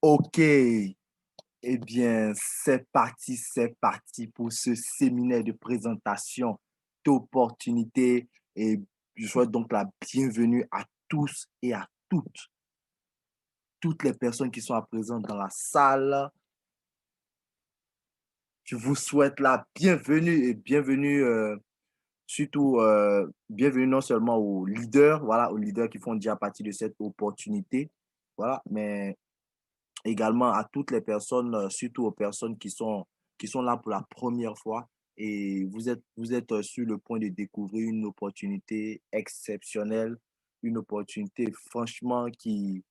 Ok, bien, c'est parti pour ce séminaire de présentation d'opportunités et je souhaite donc la bienvenue à tous et à toutes les personnes qui sont à présent dans la salle. Je vous souhaite la bienvenue et bienvenue surtout bienvenue non seulement aux leaders, voilà, aux leaders qui font déjà partie de cette opportunité, voilà, mais également à toutes les personnes, surtout aux personnes qui sont là pour la première fois et vous êtes sur le point de découvrir une opportunité exceptionnelle, une opportunité franchement qui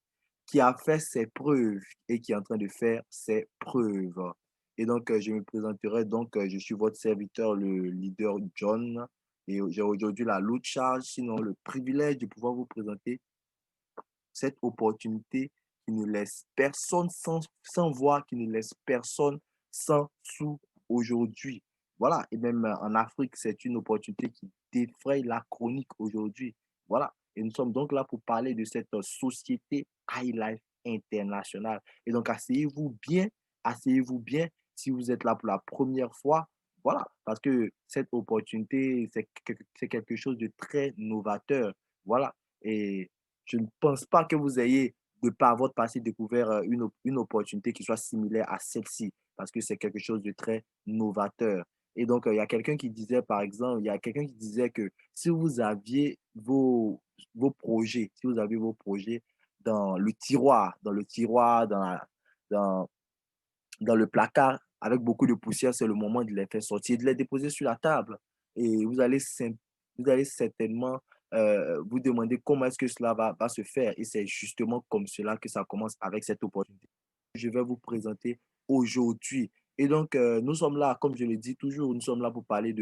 a fait ses preuves et qui est en train de faire ses preuves. Et donc, je me présenterai. Donc, je suis votre serviteur, le leader John. Et j'ai aujourd'hui la lourde charge, sinon le privilège de pouvoir vous présenter cette opportunité qui ne laisse personne sans voix, qui ne laisse personne sans sous aujourd'hui. Voilà, et même en Afrique, c'est une opportunité qui défraye la chronique aujourd'hui. Voilà, et nous sommes donc là pour parler de cette société High Life internationale. Et donc, asseyez-vous bien si vous êtes là pour la première fois. Voilà, parce que cette opportunité, c'est quelque chose de très novateur. Voilà, et je ne pense pas que vous ayez, de par votre passé, découvert une opportunité qui soit similaire à celle-ci, parce que c'est quelque chose de très novateur. Et donc, il y a quelqu'un qui disait, par exemple, il y a quelqu'un qui disait que si vous aviez vos projets, si vous avez vos projets dans le tiroir, dans, dans le placard, avec beaucoup de poussière, c'est le moment de les faire sortir, de les déposer sur la table. Et vous allez certainement vous demander comment est-ce que cela va se faire. Et c'est justement comme cela que ça commence avec cette opportunité que je vais vous présenter aujourd'hui. Et donc, nous sommes là, comme je le dis toujours, nous sommes là pour parler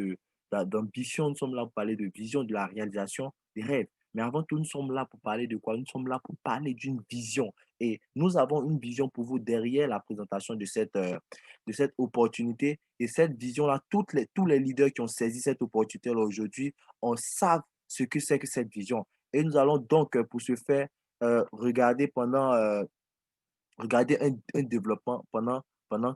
d'ambition, nous sommes là pour parler de vision, de la réalisation des rêves. Mais avant tout, nous sommes là pour parler de quoi? Nous sommes là pour parler d'une vision. Et nous avons une vision pour vous derrière la présentation de cette opportunité. Et cette vision-là, tous les leaders qui ont saisi cette opportunité-là aujourd'hui, on savent ce que c'est que cette vision. Et nous allons donc, pour ce faire, regarder regarder un développement pendant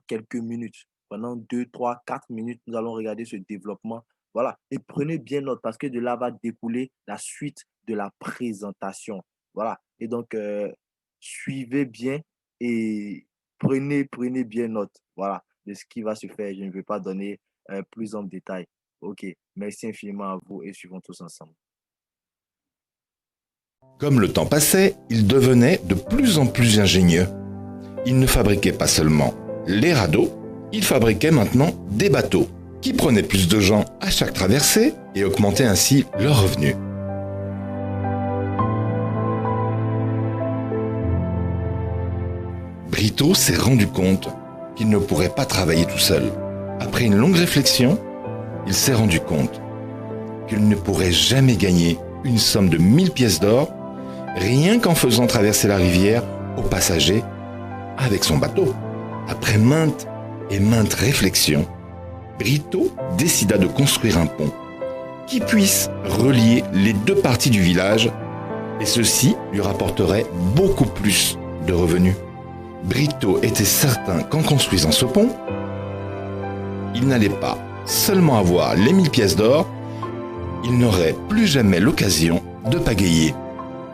quelques minutes. Pendant 2, 3, 4 minutes, nous allons regarder ce développement. Voilà. Et prenez bien note parce que de là va découler la suite de la présentation. Voilà. Et donc, suivez bien et prenez bien note. Voilà. De ce qui va se faire. Je ne vais pas donner plus en détail. OK. Merci infiniment à vous et suivons tous ensemble. Comme le temps passait, il devenait de plus en plus ingénieux. Il ne fabriquait pas seulement les radeaux, il fabriquait maintenant des bateaux, qui prenaient plus de gens à chaque traversée et augmentaient ainsi leurs revenus. Brito s'est rendu compte qu'il ne pourrait pas travailler tout seul. Après une longue réflexion, il s'est rendu compte qu'il ne pourrait jamais gagner une somme de 1000 pièces d'or rien qu'en faisant traverser la rivière aux passagers avec son bateau. Après maintes et maintes réflexions, Brito décida de construire un pont qui puisse relier les deux parties du village et ceci lui rapporterait beaucoup plus de revenus. Brito était certain qu'en construisant ce pont, il n'allait pas seulement avoir les 1000 pièces d'or, il n'aurait plus jamais l'occasion de pagayer.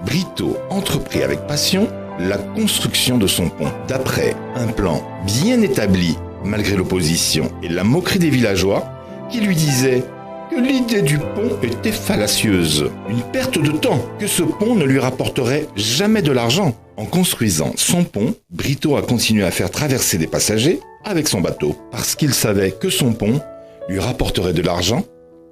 Brito entreprit avec passion la construction de son pont. D'après un plan bien établi, malgré l'opposition et la moquerie des villageois, qui lui disaient que l'idée du pont était fallacieuse, une perte de temps, que ce pont ne lui rapporterait jamais de l'argent. En construisant son pont, Brito a continué à faire traverser des passagers avec son bateau, parce qu'il savait que son pont lui rapporterait de l'argent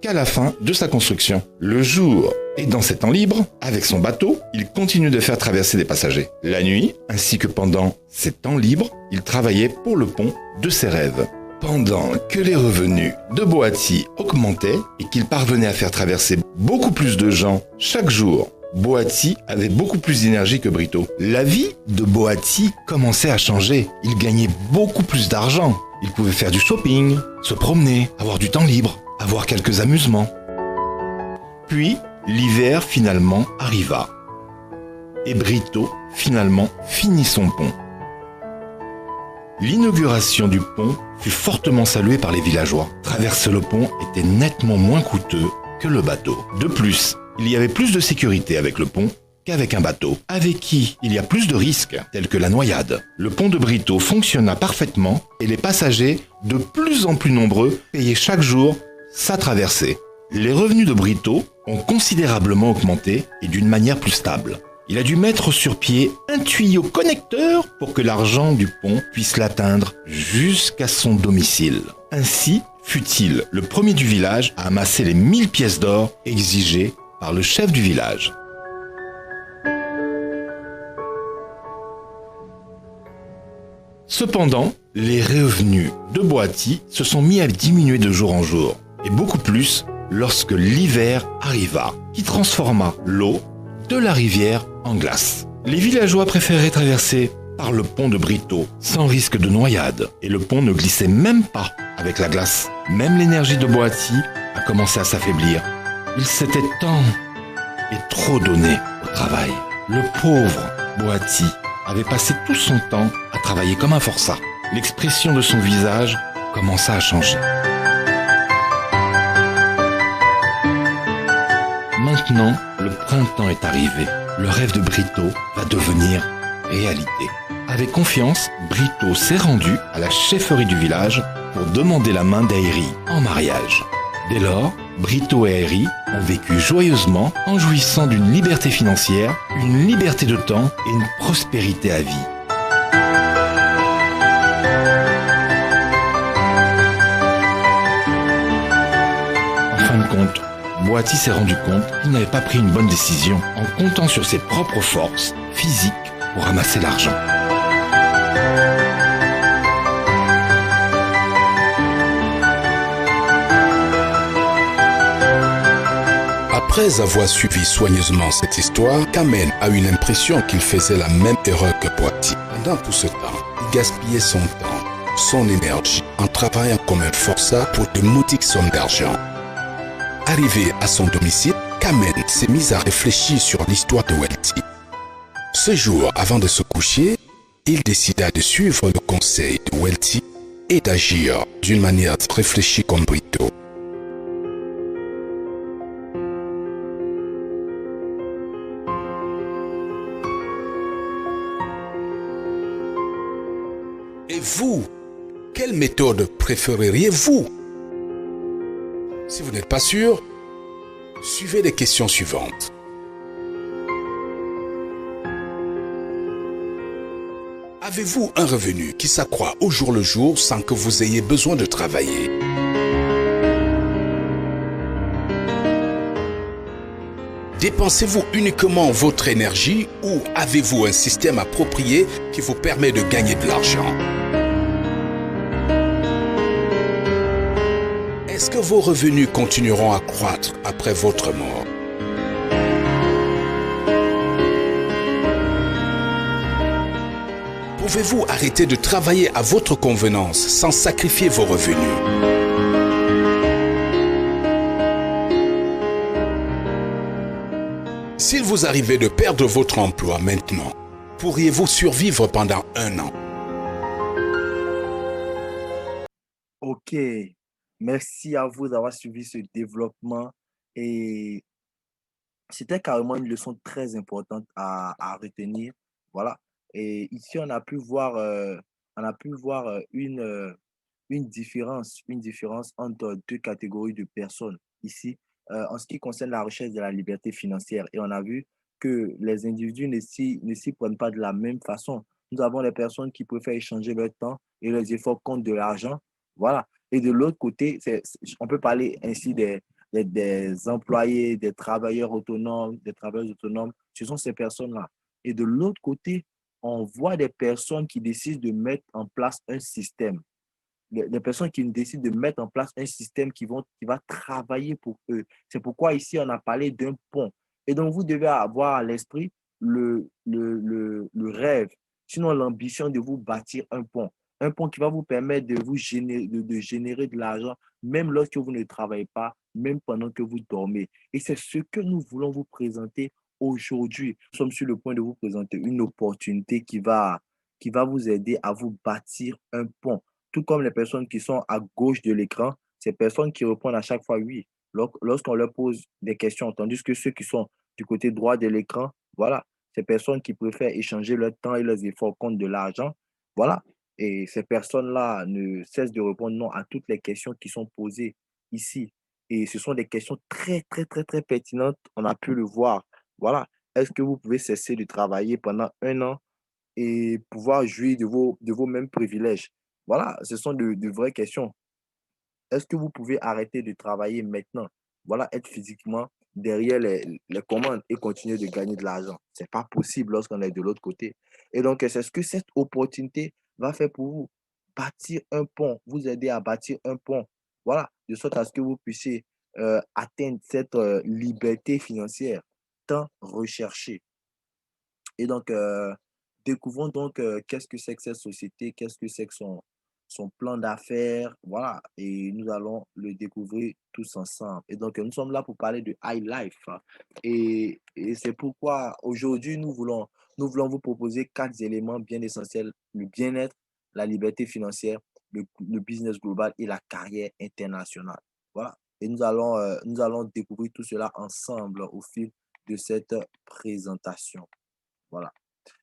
qu'à la fin de sa construction. Le jour et dans ses temps libres, avec son bateau, il continue de faire traverser des passagers. La nuit, ainsi que pendant ses temps libres, il travaillait pour le pont de ses rêves. Pendant que les revenus de Boati augmentaient et qu'il parvenait à faire traverser beaucoup plus de gens chaque jour, Boati avait beaucoup plus d'énergie que Brito. La vie de Boati commençait à changer. Il gagnait beaucoup plus d'argent. Il pouvait faire du shopping, se promener, avoir du temps libre, avoir quelques amusements. Puis, l'hiver finalement arriva. Et Brito finalement finit son pont. L'inauguration du pont fut fortement saluée par les villageois. Traverser le pont était nettement moins coûteux que le bateau. De plus, il y avait plus de sécurité avec le pont qu'avec un bateau, avec qui il y a plus de risques, tels que la noyade. Le pont de Brito fonctionna parfaitement et les passagers, de plus en plus nombreux, payaient chaque jour sa traversée. Les revenus de Brito ont considérablement augmenté et d'une manière plus stable. Il a dû mettre sur pied un tuyau connecteur pour que l'argent du pont puisse l'atteindre jusqu'à son domicile. Ainsi fut-il le premier du village à amasser les 1000 pièces d'or exigées par le chef du village. Cependant, les revenus de Boati se sont mis à diminuer de jour en jour, et beaucoup plus lorsque l'hiver arriva, qui transforma l'eau de la rivière en glace. Les villageois préféraient traverser par le pont de Brito sans risque de noyade, et le pont ne glissait même pas avec la glace. Même l'énergie de Boati a commencé à s'affaiblir. Il s'était tant et trop donné au travail. Le pauvre Boati avait passé tout son temps à travailler comme un forçat. L'expression de son visage commença à changer. Maintenant, le printemps est arrivé. Le rêve de Brito va devenir réalité. Avec confiance, Brito s'est rendu à la chefferie du village pour demander la main d'Aéri en mariage. Dès lors, Brito et Aéri ont vécu joyeusement en jouissant d'une liberté financière, une liberté de temps et une prospérité à vie. En fin de compte, Boati s'est rendu compte qu'il n'avait pas pris une bonne décision en comptant sur ses propres forces physiques pour ramasser l'argent. Après avoir suivi soigneusement cette histoire, Kamel a eu l'impression qu'il faisait la même erreur que Boati. Pendant tout ce temps, il gaspillait son temps, son énergie, en travaillant comme un forçat pour de modiques sommes d'argent. Arrivé à son domicile, Kamel s'est mis à réfléchir sur l'histoire de Welty. Ce jour, avant de se coucher, il décida de suivre le conseil de Welty et d'agir d'une manière réfléchie comme Brito. Et vous, quelle méthode préféreriez-vous? Si vous n'êtes pas sûr, suivez les questions suivantes. Avez-vous un revenu qui s'accroît au jour le jour sans que vous ayez besoin de travailler? Dépensez-vous uniquement votre énergie ou avez-vous un système approprié qui vous permet de gagner de l'argent? Est-ce que vos revenus continueront à croître après votre mort? Pouvez-vous arrêter de travailler à votre convenance sans sacrifier vos revenus? S'il vous arrivait de perdre votre emploi maintenant, pourriez-vous survivre pendant 1 an? Ok, merci à vous d'avoir suivi ce développement et c'était carrément une leçon très importante à retenir. Voilà. Et ici, on a pu voir une différence entre deux catégories de personnes ici, en ce qui concerne la recherche de la liberté financière. Et on a vu que les individus ne s'y prennent pas de la même façon. Nous avons des personnes qui préfèrent échanger leur temps et leurs efforts contre de l'argent. Voilà. Et de l'autre côté, on peut parler ainsi des employés, des travailleurs autonomes, des travailleurs autonomes. Ce sont ces personnes-là. Et de l'autre côté, on voit des personnes qui décident de mettre en place un système. Des personnes qui décident de mettre en place un système qui va travailler pour eux. C'est pourquoi ici, on a parlé d'un pont. Et donc, vous devez avoir à l'esprit le rêve, sinon l'ambition de vous bâtir un pont. Un pont qui va vous permettre de vous générer, de générer de l'argent, même lorsque vous ne travaillez pas, même pendant que vous dormez. Et c'est ce que nous voulons vous présenter aujourd'hui. Nous sommes sur le point de vous présenter une opportunité qui va vous aider à vous bâtir un pont. Tout comme les personnes qui sont à gauche de l'écran, ces personnes qui répondent à chaque fois oui lorsqu'on leur pose des questions, tandis que ceux qui sont du côté droit de l'écran, voilà, ces personnes qui préfèrent échanger leur temps et leurs efforts contre de l'argent, voilà. Et ces personnes-là ne cessent de répondre non à toutes les questions qui sont posées ici. Et ce sont des questions très, très, très, très pertinentes. On a pu le voir. Voilà. Est-ce que vous pouvez cesser de travailler pendant 1 an et pouvoir jouir de vos mêmes privilèges? Voilà, ce sont de vraies questions. Est-ce que vous pouvez arrêter de travailler maintenant? Voilà, être physiquement derrière les commandes et continuer de gagner de l'argent. C'est pas possible lorsqu'on est de l'autre côté. Et donc, c'est ce que cette opportunité va faire pour vous. Bâtir un pont, vous aider à bâtir un pont. Voilà, de sorte à ce que vous puissiez atteindre cette liberté financière tant recherchée. Et donc, découvrons donc qu'est-ce que c'est que cette société, qu'est-ce que c'est que son plan d'affaires, voilà. Et nous allons le découvrir tous ensemble. Et donc, nous sommes là pour parler de High Life, hein. Et c'est pourquoi aujourd'hui, nous voulons vous proposer 4 éléments bien essentiels: le bien-être, la liberté financière, le business global et la carrière internationale. Voilà. Et nous allons découvrir tout cela ensemble au fil de cette présentation. Voilà.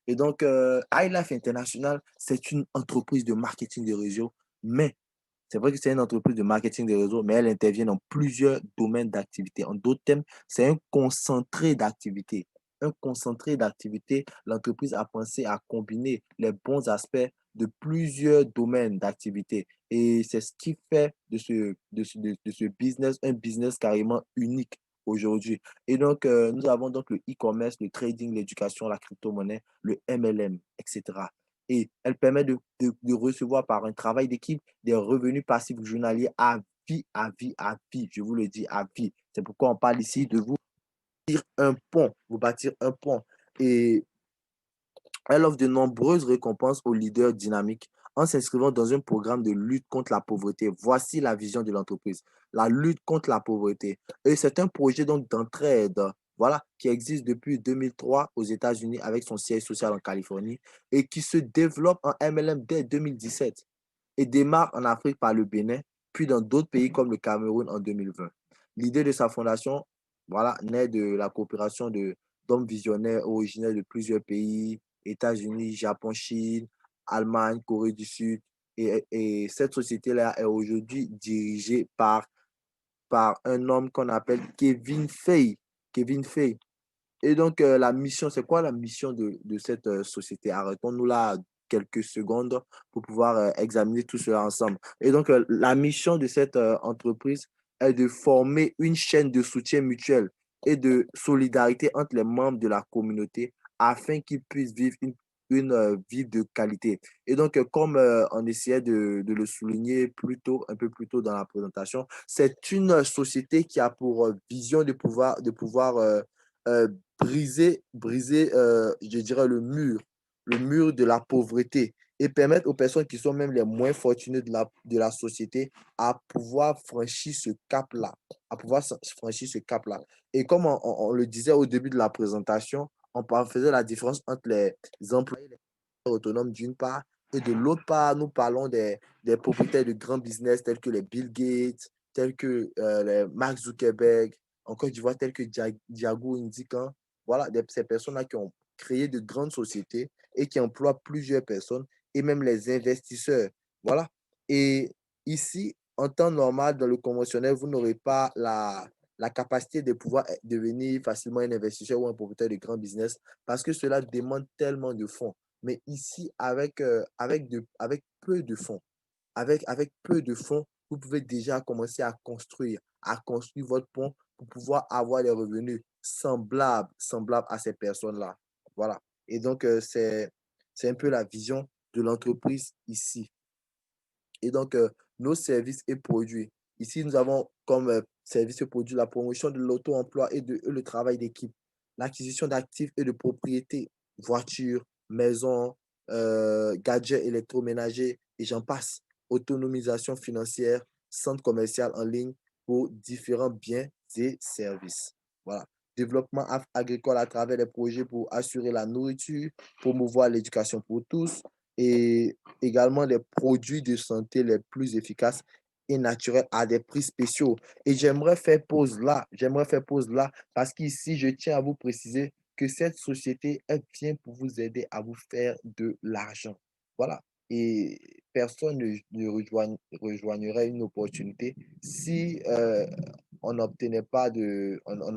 Et donc, iLife International, c'est une entreprise de marketing de réseau, mais c'est vrai que c'est une entreprise de marketing de réseau, mais elle intervient dans plusieurs domaines d'activité. En d'autres termes, c'est un concentré d'activité. Un concentré d'activité, l'entreprise a pensé à combiner les bons aspects de plusieurs domaines d'activité. Et c'est ce qui fait de ce business un business carrément unique aujourd'hui. Et donc, nous avons donc le e-commerce, le trading, l'éducation, la crypto-monnaie, le MLM, etc. Et elle permet de recevoir par un travail d'équipe des revenus passifs journaliers à vie, à vie, à vie. Je vous le dis, à vie. C'est pourquoi on parle ici de vous bâtir un pont, vous bâtir un pont. Et elle offre de nombreuses récompenses aux leaders dynamiques en s'inscrivant dans un programme de lutte contre la pauvreté. Voici la vision de l'entreprise, la lutte contre la pauvreté. Et c'est un projet donc d'entraide, voilà, qui existe depuis 2003 aux États-Unis avec son siège social en Californie et qui se développe en MLM dès 2017 et démarre en Afrique par le Bénin, puis dans d'autres pays comme le Cameroun en 2020. L'idée de sa fondation, voilà, naît de la coopération d'hommes visionnaires originaires de plusieurs pays: États-Unis, Japon, Chine, Allemagne, Corée du Sud. Et cette société-là est aujourd'hui dirigée par un homme qu'on appelle Kevin Fay. Kevin Fay. Et donc, la mission, c'est quoi la mission de cette société? Arrêtons-nous là quelques secondes pour pouvoir examiner tout cela ensemble. Et donc, la mission de cette entreprise est de former une chaîne de soutien mutuel et de solidarité entre les membres de la communauté afin qu'ils puissent vivre une vie de qualité. Et donc, comme on essayait de le souligner un peu plus tôt dans la présentation, c'est une société qui a pour vision de pouvoir euh, briser, je dirais, le mur de la pauvreté et permettre aux personnes qui sont même les moins fortunées de la société à pouvoir franchir ce cap-là, à pouvoir franchir ce cap-là. Et comme on le disait au début de la présentation, faisait la différence entre les employés et les autonomes d'une part, et de l'autre part, nous parlons des propriétaires de grands business tels que les Bill Gates, tels que les Mark Zuckerberg, en Côte d'Ivoire, tels que Diago Indican. Voilà, ces personnes-là qui ont créé de grandes sociétés et qui emploient plusieurs personnes et même les investisseurs. Voilà. Et ici, en temps normal, dans le conventionnel, vous n'aurez pas la capacité de pouvoir devenir facilement un investisseur ou un propriétaire de grand business parce que cela demande tellement de fonds. Mais ici, avec peu de fonds, avec peu de fonds, vous pouvez déjà commencer à construire votre pont pour pouvoir avoir des revenus semblables à ces personnes-là. Voilà. Et donc, c'est un peu la vision de l'entreprise ici. Et donc, nos services et produits. Ici, nous avons comme services et produits la promotion de l'auto-emploi et le travail d'équipe, l'acquisition d'actifs et de propriétés, voitures, maisons, gadgets électroménagers et j'en passe. Autonomisation financière, centre commercial en ligne pour différents biens et services. Voilà. Développement agricole à travers les projets pour assurer la nourriture, promouvoir l'éducation pour tous et également les produits de santé les plus efficaces et naturels à des prix spéciaux. Et j'aimerais faire pause là parce qu'ici, je tiens à vous préciser que cette société, elle vient pour vous aider à vous faire de l'argent. Voilà. Et personne rejoignerait une opportunité si on n'obtenait pas on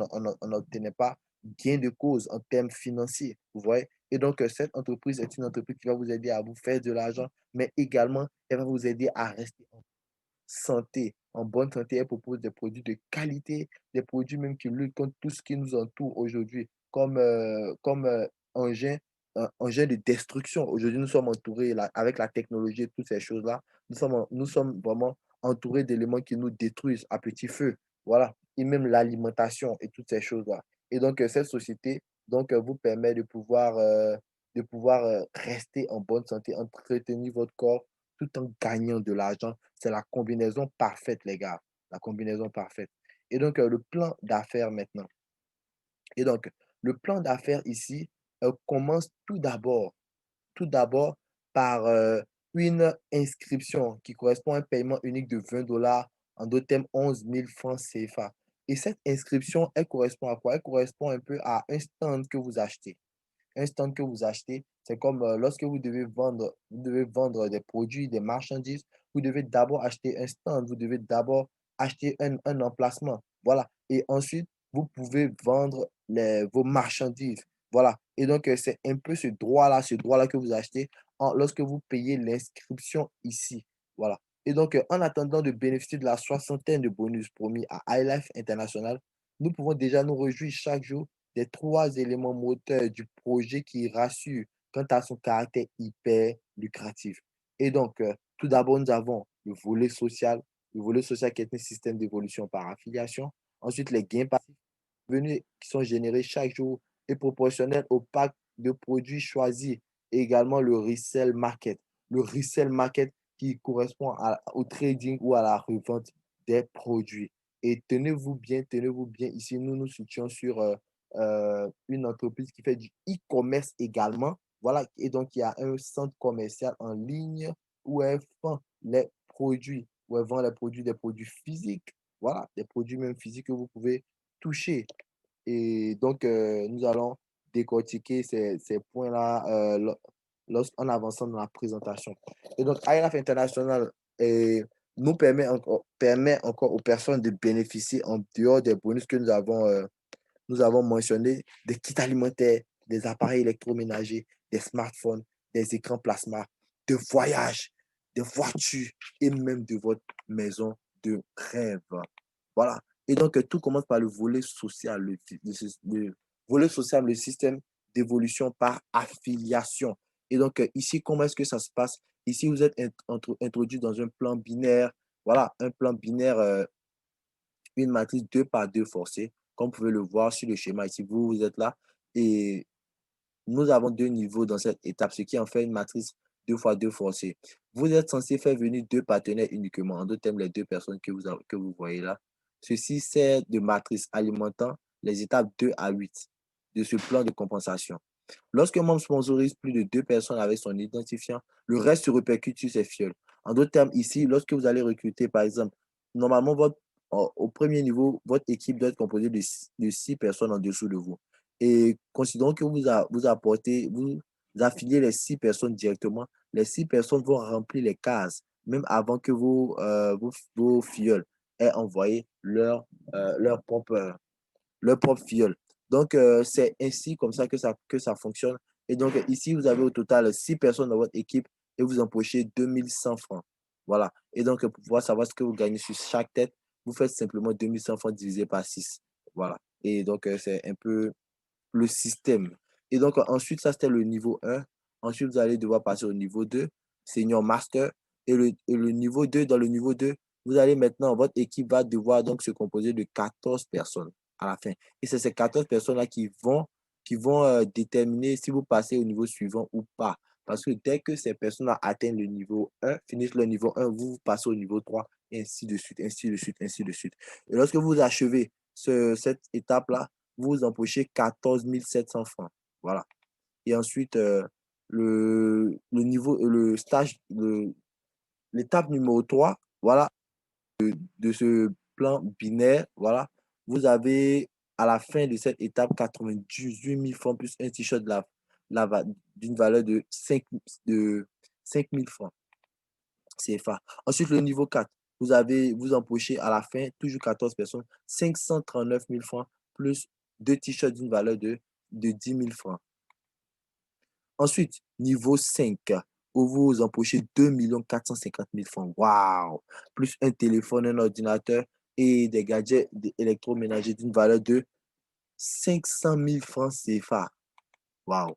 n'obtenait pas gain de cause en termes financiers. Vous voyez? Et donc, cette entreprise est une entreprise qui va vous aider à vous faire de l'argent, mais également, elle va vous aider à rester santé, en bonne santé. Elle propose des produits de qualité, des produits même qui luttent contre tout ce qui nous entoure aujourd'hui, comme engin de destruction. Aujourd'hui, nous sommes entourés avec la technologie et toutes ces choses-là. Nous sommes vraiment entourés d'éléments qui nous détruisent à petit feu. Voilà. Et même l'alimentation et toutes ces choses-là. Et donc, cette société vous permet de pouvoir rester en bonne santé, entretenir votre corps tout en gagnant de l'argent. C'est la combinaison parfaite, les gars. La combinaison parfaite. Et donc, le plan d'affaires maintenant. Et donc, le plan d'affaires ici commence tout d'abord par une inscription qui correspond à un paiement unique de 20 $, en d'autres termes 11 000 francs CFA. Et cette inscription, elle correspond à quoi? Elle correspond un peu à un stand que vous achetez. Un stand que vous achetez, c'est comme lorsque vous devez vendre des produits, des marchandises, vous devez d'abord acheter un stand, vous devez d'abord acheter un emplacement. Voilà. Et ensuite, vous pouvez vendre vos marchandises. Voilà. Et donc, c'est un peu ce droit-là que vous achetez lorsque vous payez l'inscription ici. Voilà. Et donc, en attendant de bénéficier de la soixantaine de bonus promis à iLife International, nous pouvons déjà nous réjouir chaque jour des trois éléments moteurs du projet qui rassurent quant à son caractère hyper lucratif. Et donc, tout d'abord, nous avons le volet social qui est un système d'évolution par affiliation. Ensuite, les gains passifs revenus qui sont générés chaque jour et proportionnels au pack de produits choisis. Et également le resell market. Le resell market qui correspond au trading ou à la revente des produits. Et tenez-vous bien, ici, nous nous situons sur une entreprise qui fait du e-commerce également. Voilà, et donc il y a un centre commercial en ligne où elle vend les produits, où elle vend des produits physiques. Voilà, des produits même physiques que vous pouvez toucher. Et donc, nous allons décortiquer ces points-là lorsqu'en avançant dans la présentation. Et donc, IRAF International permet encore aux personnes de bénéficier, en dehors des bonus que nous avons mentionnés, des kits alimentaires, des appareils électroménagers, des smartphones, des écrans plasma, de voyages, des voitures et même de votre maison de rêve. Voilà. Et donc, tout commence par le volet social, le volet social, le système d'évolution par affiliation. Et donc, ici, comment est-ce que ça se passe? Ici, vous êtes introduit dans un plan binaire. Voilà, un plan binaire, une matrice 2 par 2 forcée, comme vous pouvez le voir sur le schéma ici. Vous êtes là et nous avons deux niveaux dans cette étape, ce qui en fait une matrice 2 fois 2 forcée. Vous êtes censé faire venir deux partenaires uniquement, en d'autres termes, les deux personnes que vous voyez là. Ceci sert de matrice alimentant les étapes 2 à 8 de ce plan de compensation. Lorsque un membre sponsorise plus de deux personnes avec son identifiant, le reste se répercute sur ses fioles. En d'autres termes, ici, lorsque vous allez recruter, par exemple, normalement, au premier niveau, votre équipe doit être composée de 6 personnes en dessous de vous. Et considérons que vous affiliez les 6 personnes directement. Les 6 personnes vont remplir les cases, même avant que vos filleuls aient envoyé leur propre filleul. Donc, c'est ainsi comme ça que ça fonctionne. Et donc, ici, vous avez au total 6 personnes dans votre équipe et vous empochez 2100 francs. Voilà. Et donc, pour pouvoir savoir ce que vous gagnez sur chaque tête, vous faites simplement 2100 francs divisé par 6. Voilà. Et donc, c'est un peu le système. Et donc, ensuite, ça, c'était le niveau 1. Ensuite, vous allez devoir passer au niveau 2, Senior Master. Et le niveau 2, dans le niveau 2, vous allez maintenant, votre équipe va devoir donc se composer de 14 personnes à la fin. Et c'est ces 14 personnes-là qui vont déterminer si vous passez au niveau suivant ou pas. Parce que dès que ces personnes-là atteignent le niveau 1, finissent le niveau 1, vous passez au niveau 3, et ainsi de suite, ainsi de suite, ainsi de suite. Et lorsque vous achevez cette étape-là, vous empochez 14 700 francs. Voilà. Et ensuite, le niveau, le stage, l'étape numéro 3, voilà, de ce plan binaire, voilà, vous avez à la fin de cette étape 98 000 francs plus un t-shirt d'une valeur de 5 000 francs CFA. Ensuite, le niveau 4, vous empochez à la fin, toujours 14 personnes, 539 000 francs plus deux t-shirts d'une valeur de 10 000 francs. Ensuite, niveau 5, où vous empochez 2 450 000 francs. Waouh! Plus un téléphone, un ordinateur et des gadgets électroménagers d'une valeur de 500 000 francs CFA. Waouh!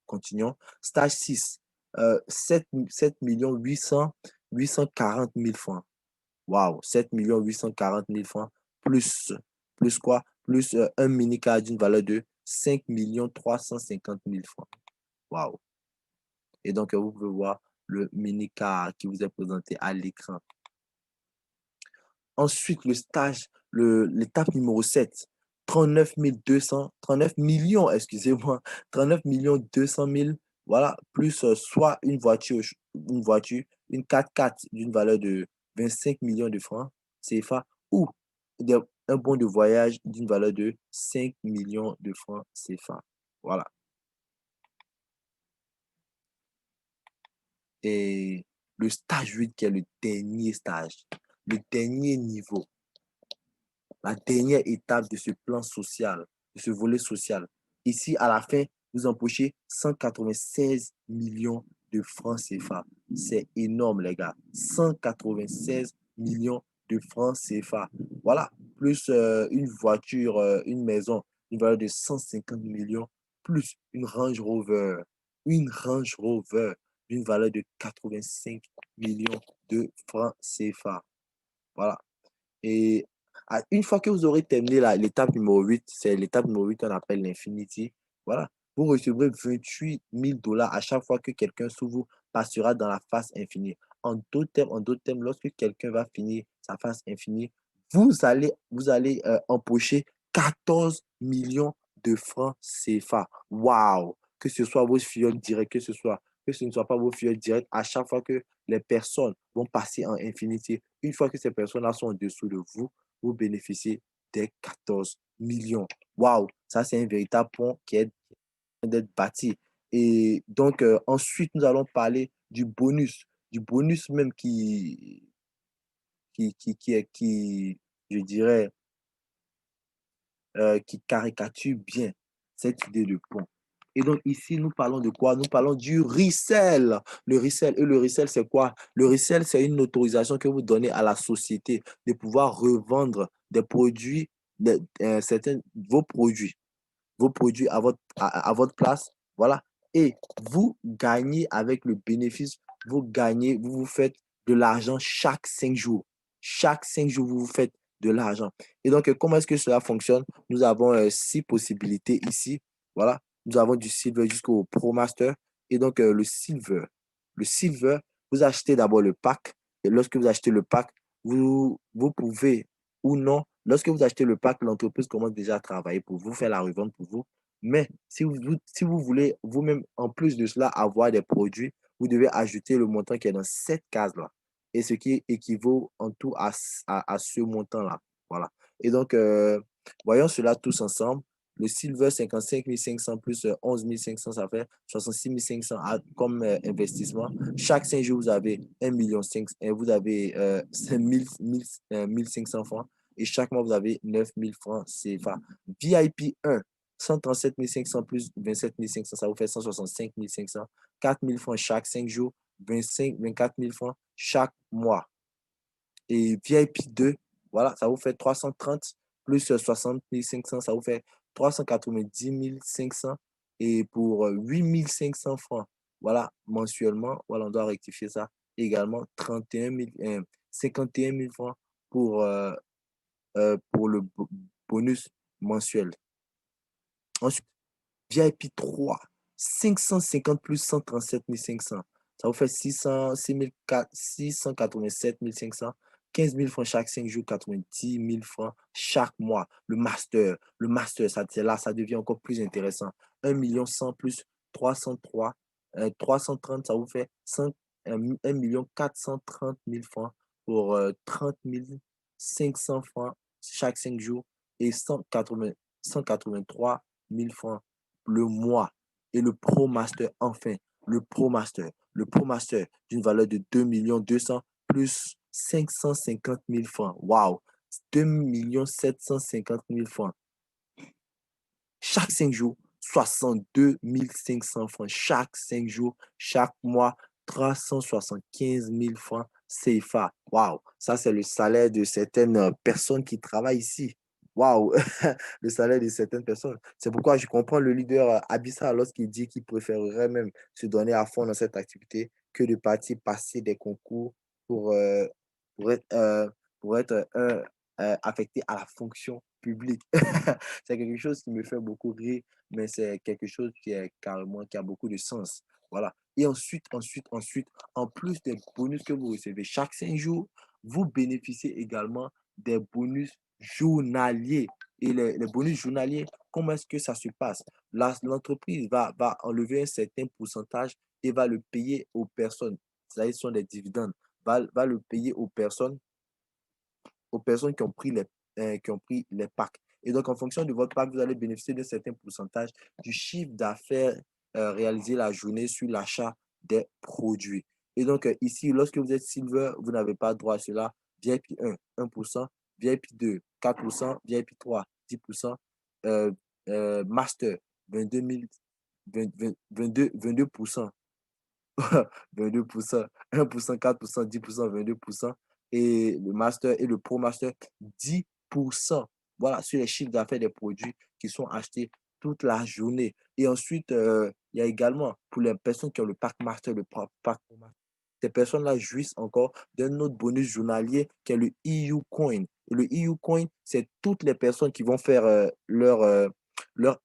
Continuons. Stage 6, 7 840 000 francs. Waouh! 7 840 000 francs plus quoi? Plus un mini-car d'une valeur de 5 350 000 francs. Waouh! Et donc, vous pouvez voir le mini-car qui vous est présenté à l'écran. Ensuite, l'étape numéro 7, 39 millions, excusez-moi, 39 200 000, voilà, plus soit une voiture, une 4x4 d'une valeur de 25 millions de francs CFA ou un bon de voyage d'une valeur de 5 millions de francs CFA. Voilà. Et le stage 8 qui est le dernier stage, le dernier niveau, la dernière étape de ce plan social, de ce volet social. Ici, à la fin, vous empochez 196 millions de francs CFA. C'est énorme, les gars. 196 millions de francs CFA. Voilà. Plus une voiture, une maison, une valeur de 150 millions, plus une Range Rover. Une Range Rover d'une valeur de 85 millions de francs CFA. Voilà. Et une fois que vous aurez terminé l'étape numéro 8, c'est l'étape numéro 8 qu'on appelle l'Infinity. Voilà. Vous recevrez 28 000 dollars à chaque fois que quelqu'un sous vous passera dans la phase infinie. En d'autres termes, lorsque quelqu'un va finir sa phase infinie, vous allez empocher 14 millions de francs CFA. Waouh! Que ce soit vos filleuls directs, que ce ne soit pas vos filleuls directs, à chaque fois que les personnes vont passer en Infinity, une fois que ces personnes-là sont en dessous de vous, vous bénéficiez des 14 millions. Waouh! Ça, c'est un véritable pont qui est d'être bâti. Et donc, ensuite, nous allons parler du bonus même je dirais, qui caricature bien cette idée de pont. Et donc ici, nous parlons de quoi? Nous parlons du resell. Le resell. Et le resell, c'est quoi? Le resell, c'est une autorisation que vous donnez à la société de pouvoir revendre des produits, vos produits à votre place. Voilà. Et vous gagnez avec le bénéfice, vous vous faites de l'argent chaque 5 jours. Chaque 5 jours, vous vous faites de l'argent. Et donc, comment est-ce que cela fonctionne? Nous avons 6 possibilités ici. Voilà. Nous avons du Silver jusqu'au Pro Master. Et donc, le Silver, vous achetez d'abord le pack. Et lorsque vous achetez le pack, vous pouvez ou non, lorsque vous achetez le pack, l'entreprise commence déjà à travailler pour vous, faire la revente pour vous. Mais si vous voulez vous-même, en plus de cela, avoir des produits, vous devez ajouter le montant qui est dans cette case-là. Et ce qui équivaut en tout à ce montant-là. Voilà. Et donc, voyons cela tous ensemble. Le Silver 55 500 plus 11 500, ça fait 66 500 comme investissement. Chaque 5 jours, vous avez 1,5 million, vous avez 500 francs. Et chaque mois, vous avez 9 000 francs CFA. VIP 1, 137 500 plus 27 500, ça vous fait 165 500. 4 000 francs chaque 5 jours, 24 000 francs chaque mois. Et VIP 2, voilà, ça vous fait 330 plus 60 500, ça vous fait 390 500. Et pour 8 500 francs, voilà, mensuellement, voilà, on doit rectifier ça également, 51 000 francs pour le bonus mensuel. Ensuite, VIP 3, 550 plus 137 500. Ça vous fait 687 500. 15 000 francs chaque 5 jours, 90 000 francs chaque mois. Le master, ça devient encore plus intéressant. 1 100 000 plus 303 330, ça vous fait 1 430 000 francs pour 30 500 francs chaque 5 jours et 183 000 francs le mois. Et le Pro Master, enfin, le Pro Master. Le Pro Master d'une valeur de 2 200 000 plus 550 000 francs. Waouh! 2 750 000 francs. Chaque 5 jours, 62 500 francs. Chaque 5 jours, chaque mois, 375 000 francs CFA. Waouh! Ça, c'est le salaire de certaines personnes qui travaillent ici. Waouh! Le salaire de certaines personnes. C'est pourquoi je comprends le leader Abissa lorsqu'il dit qu'il préférerait même se donner à fond dans cette activité que de partir passer des concours pour, euh, pour être, euh, pour être affecté à la fonction publique. C'est quelque chose qui me fait beaucoup rire, mais c'est quelque chose qui est carrément, qui a beaucoup de sens. Voilà. Et ensuite, en plus des bonus que vous recevez chaque 5 jours, vous bénéficiez également des bonus journaliers. Et les bonus journaliers, comment est-ce que ça se passe? L'entreprise va enlever un certain pourcentage et va le payer aux personnes. Ça, ce sont des dividendes. Va le payer aux personnes qui ont pris les packs. Et donc, en fonction de votre pack, vous allez bénéficier d'un certain pourcentage du chiffre d'affaires réalisé la journée sur l'achat des produits. Et donc, ici, lorsque vous êtes Silver, vous n'avez pas droit à cela. VIP 1, 1%, VIP 2, 4%, VIP 3, 10%, euh, Master, 22 000, 22%, 22%, 1%, 4%, 10%, 22%. Et le master et le pro master, 10%. Voilà, sur les chiffres d'affaires des produits qui sont achetés toute la journée. Et ensuite, il y a également pour les personnes qui ont le pack master, le pack pro master, ces personnes-là jouissent encore d'un autre bonus journalier qui est le EU Coin. Et le EU Coin, c'est toutes les personnes qui vont faire leur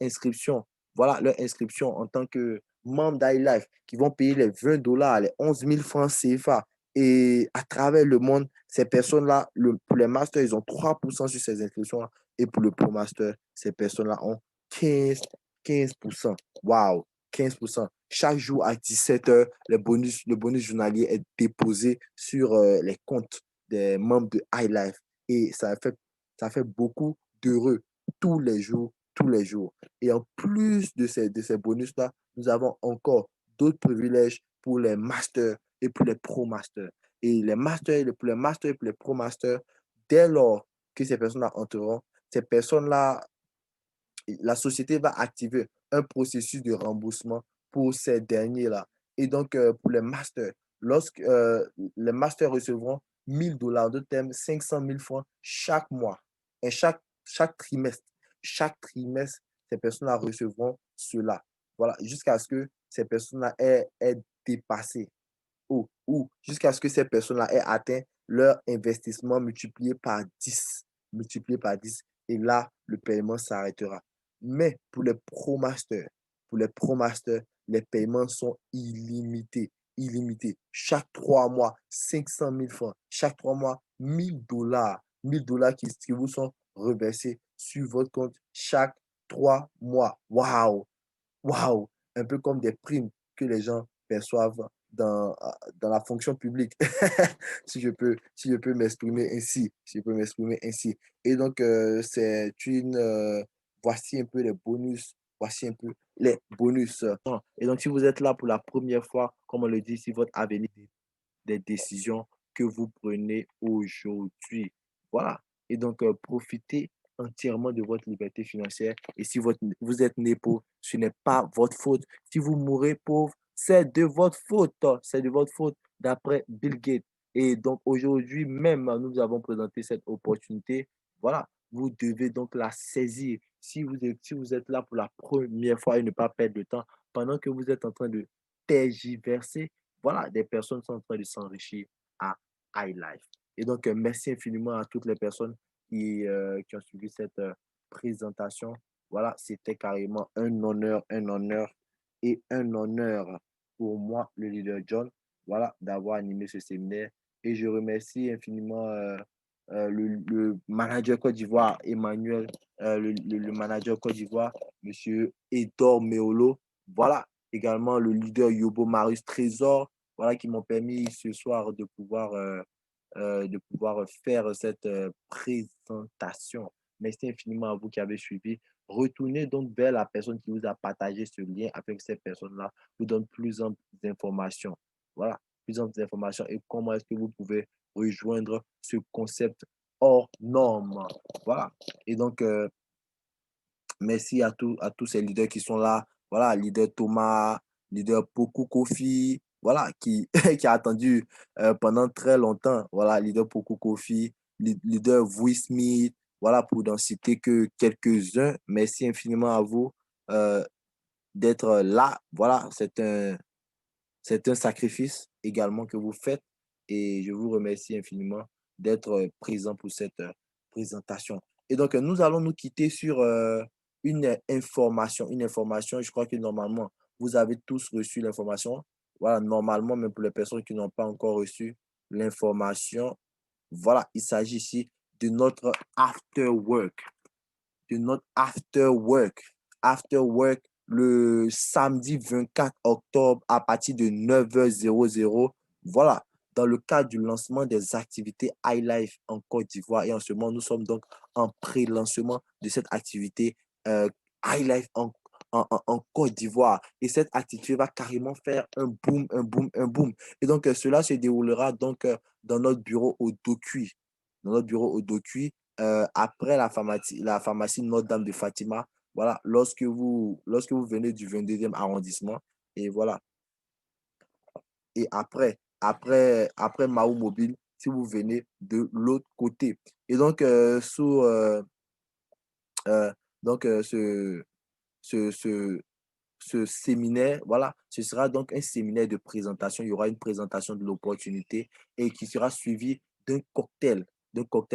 inscription. Voilà, leur inscription en tant que membre d'iLife qui vont payer les 20 dollars, les 11 000 francs CFA. Et à travers le monde, ces personnes-là, pour les masters, ils ont 3% sur ces inscriptions-là. Et pour le pro master, ces personnes-là ont 15%. Waouh, 15%. Chaque jour à 17 heures, le bonus journalier est déposé sur les comptes des membres de iLife. Et ça fait beaucoup d'heureux tous les jours, tous les jours. Et en plus de ces bonus-là, nous avons encore d'autres privilèges pour les masters et pour les pro-masters. Et les masters, pour les masters et pour les pro-masters, dès lors que ces personnes-là entreront, ces personnes-là, la société va activer un processus de remboursement pour ces derniers-là. Et donc, pour les masters, lorsque les masters recevront 1 000 dollars de thème, 500 000 francs chaque mois et chaque trimestre. Chaque trimestre, ces personnes-là recevront cela. Voilà, jusqu'à ce que ces personnes-là aient dépassé ou jusqu'à ce que ces personnes-là aient atteint leur investissement multiplié par 10. Multiplié par 10. Et là, le paiement s'arrêtera. Mais pour les pro-masters, les paiements sont illimités. Illimités. Chaque 3 mois, 500 000 francs. Chaque 3 mois, 1000 dollars. 1000 dollars qui vous sont reversés sur votre compte chaque 3 mois. Waouh! Waouh! Un peu comme des primes que les gens perçoivent dans la fonction publique, si je peux m'exprimer ainsi, si je peux m'exprimer ainsi. Et donc, voici un peu les bonus, voici un peu les bonus. Et donc, si vous êtes là pour la première fois, comme on le dit, si votre avenir des décisions que vous prenez aujourd'hui. Voilà. Et donc, profitez entièrement de votre liberté financière. Et si vous êtes né pauvre, ce n'est pas votre faute. Si vous mourrez pauvre, c'est de votre faute. C'est de votre faute, d'après Bill Gates. Et donc, aujourd'hui même, nous avons présenté cette opportunité. Voilà. Vous devez donc la saisir. Si vous êtes là pour la première fois et ne pas perdre de temps, pendant que vous êtes en train de tergiverser, voilà, des personnes sont en train de s'enrichir à iLife. Et donc, merci infiniment à toutes les personnes qui ont suivi cette présentation. Voilà, c'était carrément un honneur et un honneur pour moi, le leader John, voilà, d'avoir animé ce séminaire. Et je remercie infiniment le manager Côte d'Ivoire, Emmanuel, le manager Côte d'Ivoire, monsieur Edor Meolo. Voilà, également le leader Yobo Marius Trésor, voilà, qui m'ont permis ce soir de pouvoir faire cette présentation. Merci infiniment à vous qui avez suivi. Retournez donc vers la personne qui vous a partagé ce lien afin que cette personne-là vous donne plus d'informations. Voilà, plus d'informations et comment est-ce que vous pouvez rejoindre ce concept hors norme. Voilà. Et donc, merci à tous ces leaders qui sont là. Voilà, leader Thomas, leader Poku Kofi, voilà, qui a attendu pendant très longtemps. Voilà, leader Poku Kofi, leader Vui Smith, voilà, pour n'en citer que quelques-uns. Merci infiniment à vous euh, d'être là. Voilà, c'est un sacrifice également que vous faites et je vous remercie infiniment d'être présent pour cette présentation. Et donc, nous allons nous quitter sur une information. Je crois que normalement, vous avez tous reçu l'information. Voilà, normalement, même pour les personnes qui n'ont pas encore reçu l'information, voilà, il s'agit ici de notre after work, de notre after work. After work le samedi 24 octobre à partir de 9h00. Voilà, dans le cadre du lancement des activités iLife en Côte d'Ivoire. Et en ce moment, nous sommes donc en pré-lancement de cette activité iLife en Côte d'Ivoire. Et cette activité va carrément faire un boom, un boom, un boom. Et donc, cela se déroulera donc dans notre bureau au Docuy. Dans notre bureau au Docuy, après la pharmacie Notre-Dame de Fatima. Voilà, lorsque vous venez du 22e arrondissement, et voilà. Et après Mahou Mobile, si vous venez de l'autre côté. Et donc, euh, donc ce séminaire, voilà, ce sera donc un séminaire de présentation. Il y aura une présentation de l'opportunité et qui sera suivi d'un cocktail,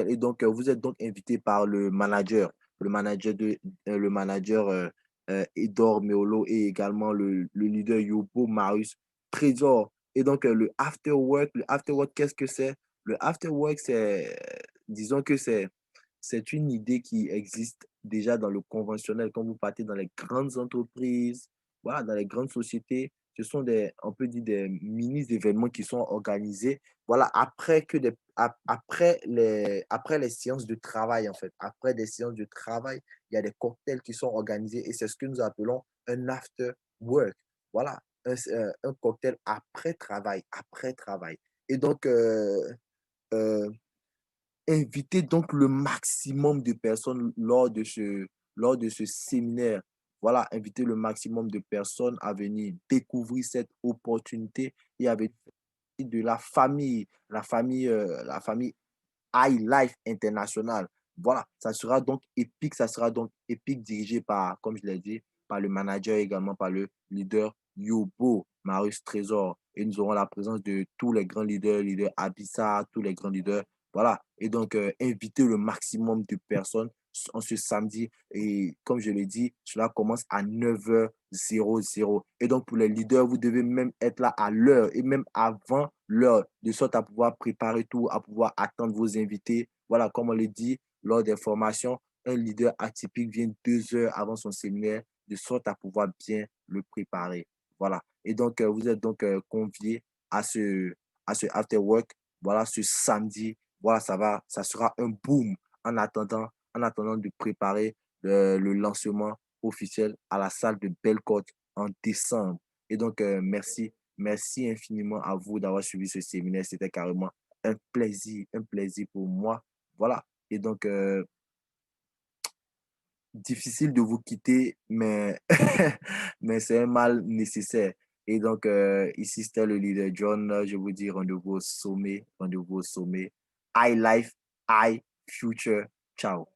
Et donc, vous êtes donc invité par le manager Edor Meolo et également le leader Yobo Marius Trésor. Et donc, le after work, qu'est-ce que c'est? Le after work, disons que c'est une idée qui existe déjà dans le conventionnel. Quand vous partez dans les grandes entreprises, voilà, dans les grandes sociétés, ce sont on peut dire des mini-événements qui sont organisés, voilà, après les séances de travail, en fait. Après des séances de travail, il y a des cocktails qui sont organisés et c'est ce que nous appelons un after work. Voilà, un cocktail après travail, après travail. Et donc, euh, inviter donc le maximum de personnes lors de ce séminaire. Voilà, inviter le maximum de personnes à venir découvrir cette opportunité et avec de la famille High Life International. Voilà, ça sera donc épique dirigé par, comme je l'ai dit, par le manager également, par le leader Yobo, Marius Trésor. Et nous aurons la présence de tous les grands leaders, leader Abissa, tous les grands leaders. Voilà, et donc inviter le maximum de personnes en ce samedi. Et comme je l'ai dit, cela commence à 9h00. Et donc pour les leaders, vous devez même être là à l'heure et même avant l'heure, de sorte à pouvoir préparer tout, à pouvoir attendre vos invités. Voilà, comme on le dit, lors des formations, un leader atypique vient 2 heures avant son séminaire, de sorte à pouvoir bien le préparer. Voilà. Et donc, vous êtes donc conviés à ce after work. Voilà, ce samedi. Voilà, ça sera un boom en attendant de préparer le lancement officiel à la salle de Bellecote en décembre. Et donc, merci infiniment à vous d'avoir suivi ce séminaire. C'était carrément un plaisir pour moi. Voilà. Et donc, difficile de vous quitter, mais, mais c'est un mal nécessaire. Et donc, ici, c'était le leader John. Je vous dis rendez-vous au sommet, rendez-vous au sommet. I Life, I Future. Ciao.